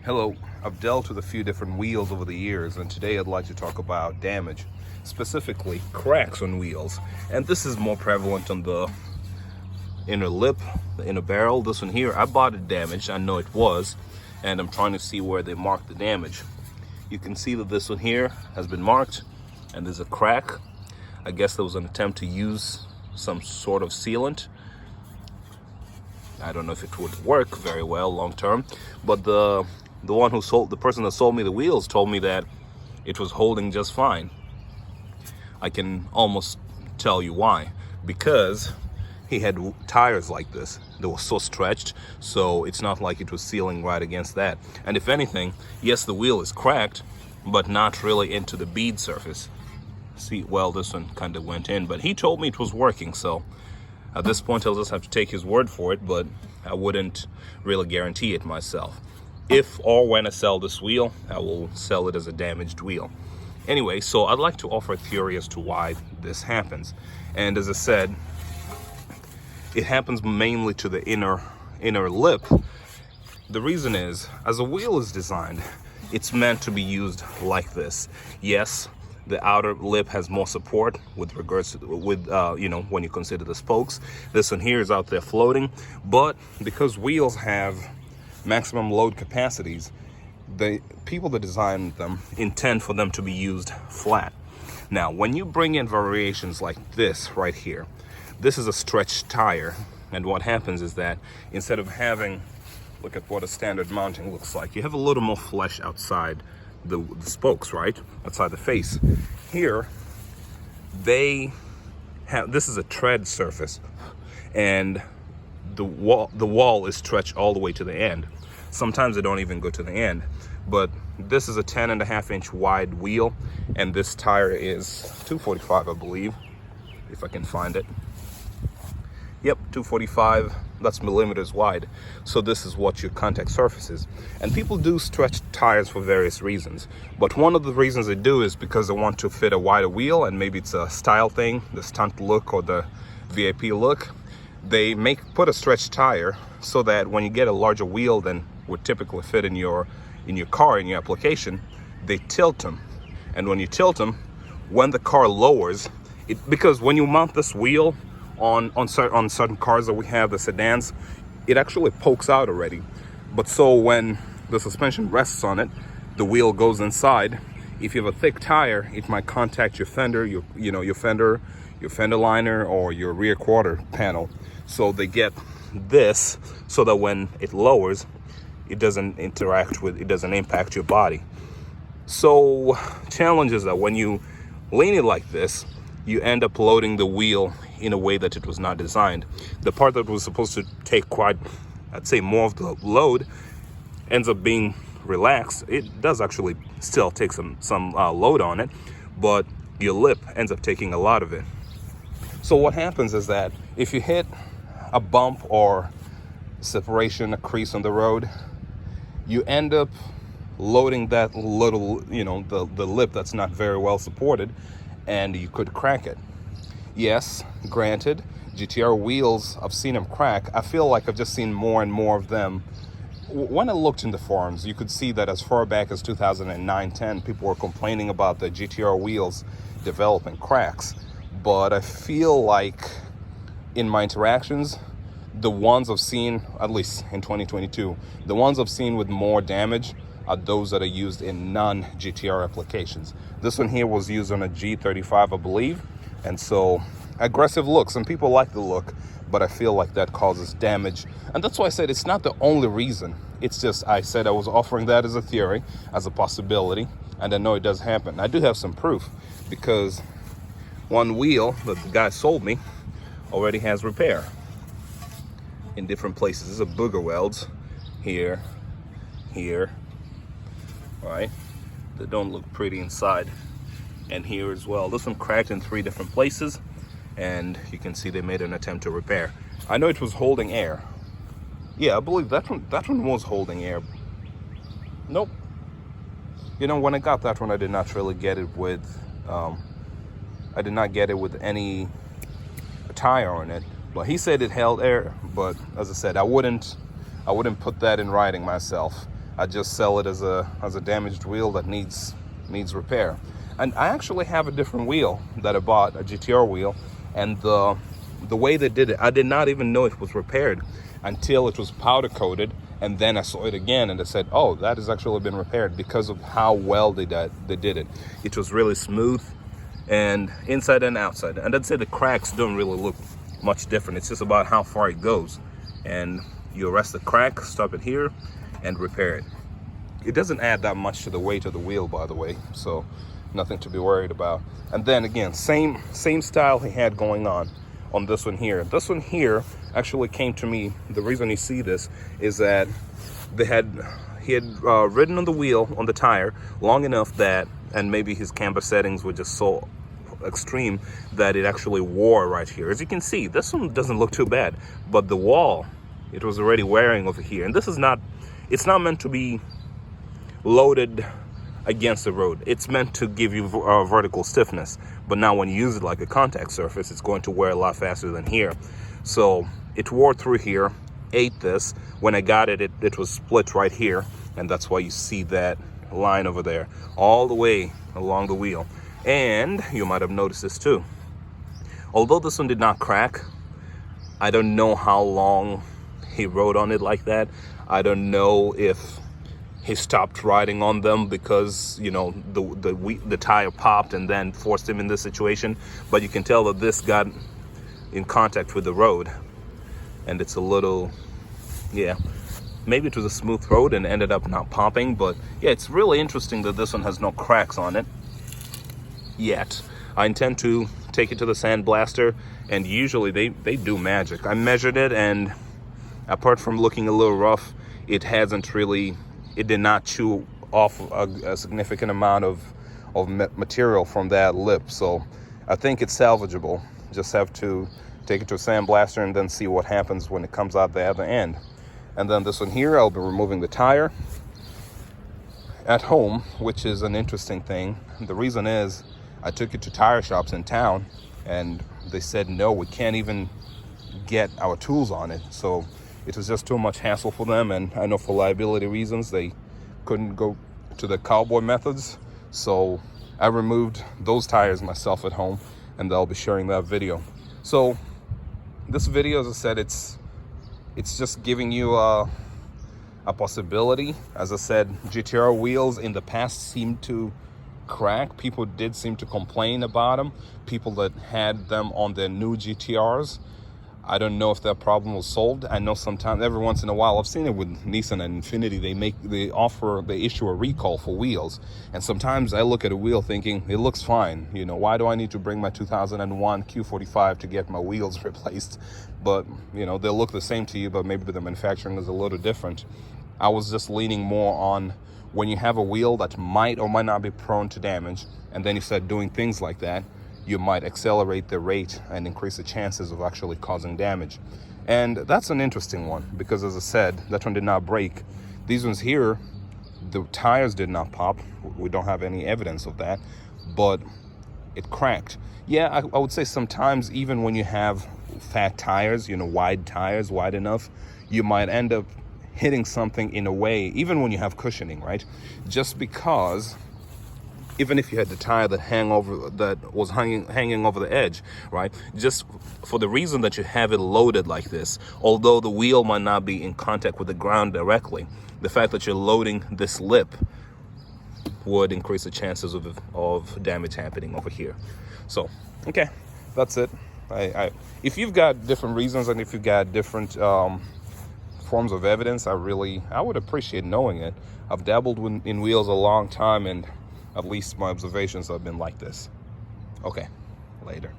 Hello, I've dealt with a few different wheels over the years, and today I'd like to talk about damage, specifically cracks on wheels. And this is more prevalent on the inner lip, the inner barrel. This one here, I bought it damaged, I know it was, and I'm trying to see where they marked the damage. You can see that this one here has been marked, and there's a crack. I guess there was an attempt to use some sort of sealant. I don't know if it would work very well long term, but the person that sold me the wheels told me that it was holding just fine. I can almost tell you why. Because he had tires like this. They were so stretched, so it's not like it was sealing right against that. And if anything, yes, the wheel is cracked, but not really into the bead surface. See, well, this one kind of went in, but he told me it was working, so at this point I'll just have to take his word for it, but I wouldn't really guarantee it myself. If or when I sell this wheel, I will sell it as a damaged wheel. Anyway, so I'd like to offer a theory as to why this happens. And as I said, it happens mainly to the inner lip. The reason is, as a wheel is designed, it's meant to be used like this. Yes, the outer lip has more support with regards to, when you consider the spokes. This one here is out there floating, but because wheels have maximum load capacities, the people that design them intend for them to be used flat. Now, when you bring in variations like this right here, this is a stretched tire, and what happens is that instead of having, look at what a standard mounting looks like, you have a little more flesh outside the spokes, right? Outside the face. Here, this is a tread surface, and the wall is stretched all the way to the end. Sometimes they don't even go to the end, but this is a 10.5-inch wide wheel, and this tire is 245, I believe, if I can find it. Yep, 245, that's millimeters wide. So this is what your contact surface is. And people do stretch tires for various reasons, but one of the reasons they do is because they want to fit a wider wheel, and maybe it's a style thing, the stunt look or the VIP look. They put a stretched tire so that when you get a larger wheel than would typically fit in your car, in your application, they tilt them. And when you tilt them, when the car lowers, because when you mount this wheel on certain cars that we have, the sedans, it actually pokes out already. But so when the suspension rests on it, the wheel goes inside. If you have a thick tire, it might contact your fender, your fender liner, or your rear quarter panel. So they get this so that when it lowers, it doesn't impact your body. So challenge is that when you lean it like this, you end up loading the wheel in a way that it was not designed. The part that was supposed to take quite, I'd say, more of the load ends up being relaxed. It does actually still take some load on it, but your lip ends up taking a lot of it. So what happens is that if you hit a bump or separation, a crease on the road, you end up loading that little, the lip that's not very well supported, and you could crack it. Yes, granted, GTR wheels, I've seen them crack. I feel like I've just seen more and more of them. When I looked in the forums, you could see that as far back as 2009-10, people were complaining about the GTR wheels developing cracks. But I feel like in my interactions, the ones I've seen, at least in 2022, the ones I've seen with more damage are those that are used in non-GTR applications. This one here was used on a G35, I believe, and so aggressive look. Some people like the look, but I feel like that causes damage, and that's why I said it's not the only reason. It's just, I said I was offering that as a theory, as a possibility, and I know it does happen. I do have some proof, because one wheel that the guy sold me already has repair in different places. These are booger welds here, right? They don't look pretty inside, and here as well. This one cracked in 3 different places, and you can see they made an attempt to repair. I know it was holding air. Yeah, I believe that one was holding air. Nope. When I got that one, I did not really get it with any tire on it. But he said it held air, but as I said, I wouldn't put that in writing myself. I just sell it as a damaged wheel that needs repair. And I actually have a different wheel that I bought, a GTR wheel, and the way they did it, I did not even know it was repaired until it was powder coated, and then I saw it again and I said, oh, that has actually been repaired because of how well they did it. It was really smooth and inside and outside. And I'd say the cracks don't really look much different. It's just about how far it goes. And you arrest the crack, stop it here, and repair it. It doesn't add that much to the weight of the wheel, by the way, so nothing to be worried about. And then again, same style he had going on this one here. This one here actually came to me. The reason you see this is that he had ridden on the wheel, on the tire, long enough that, and maybe his camber settings were just so extreme that it actually wore right here. As you can see, this one doesn't look too bad, but the wall, it was already wearing over here. And this is not, it's not meant to be loaded against the road. It's meant to give you vertical stiffness, but now when you use it like a contact surface, it's going to wear a lot faster than here. So it wore through here, ate this. When I got it, it was split right here, and that's why you see that line over there all the way along the wheel. And you might have noticed this too. Although this one did not crack, I don't know how long he rode on it like that. I don't know if he stopped riding on them because, you know, the tire popped and then forced him in this situation. But you can tell that this got in contact with the road, and it's a little, yeah, maybe it was a smooth road and ended up not popping. But yeah, it's really interesting that this one has no cracks on it yet. I intend to take it to the sandblaster, and usually they do magic. I measured it, and apart from looking a little rough, it did not chew off a significant amount of material from that lip. So I think it's salvageable. Just have to take it to a sandblaster and then see what happens when it comes out the other end. And then this one here, I'll be removing the tire at home, which is an interesting thing. The reason is I took it to tire shops in town, and they said, no, we can't even get our tools on it. So it was just too much hassle for them, and I know for liability reasons they couldn't go to the cowboy methods. So I removed those tires myself at home, and I'll be sharing that video. So this video, as I said, it's just giving you a possibility. As I said, GTR wheels in the past seemed to crack. People did seem to complain about them. People that had them on their new GTRs. I don't know if that problem was solved. I know sometimes, every once in a while, I've seen it with Nissan and Infiniti, they issue a recall for wheels. And sometimes I look at a wheel thinking, it looks fine. You know, why do I need to bring my 2001 Q45 to get my wheels replaced? But, you know, they'll look the same to you, but maybe the manufacturing is a little different. I was just leaning more on when you have a wheel that might or might not be prone to damage, and then you start doing things like that, you might accelerate the rate and increase the chances of actually causing damage. And that's an interesting one, because as I said, that one did not break. These ones here, the tires did not pop. We don't have any evidence of that, but it cracked. Yeah, I would say sometimes even when you have fat tires, you know, wide tires, wide enough, you might end up hitting something in a way, even when you have cushioning, right? Just because even if you had the tire that was hanging over the edge, right? Just for the reason that you have it loaded like this, although the wheel might not be in contact with the ground directly, the fact that you're loading this lip would increase the chances of damage happening over here. So, okay, that's it. If you've got different reasons and if you've got different forms of evidence, I would appreciate knowing it. I've dabbled in wheels a long time, and at least my observations have been like this. Okay, later.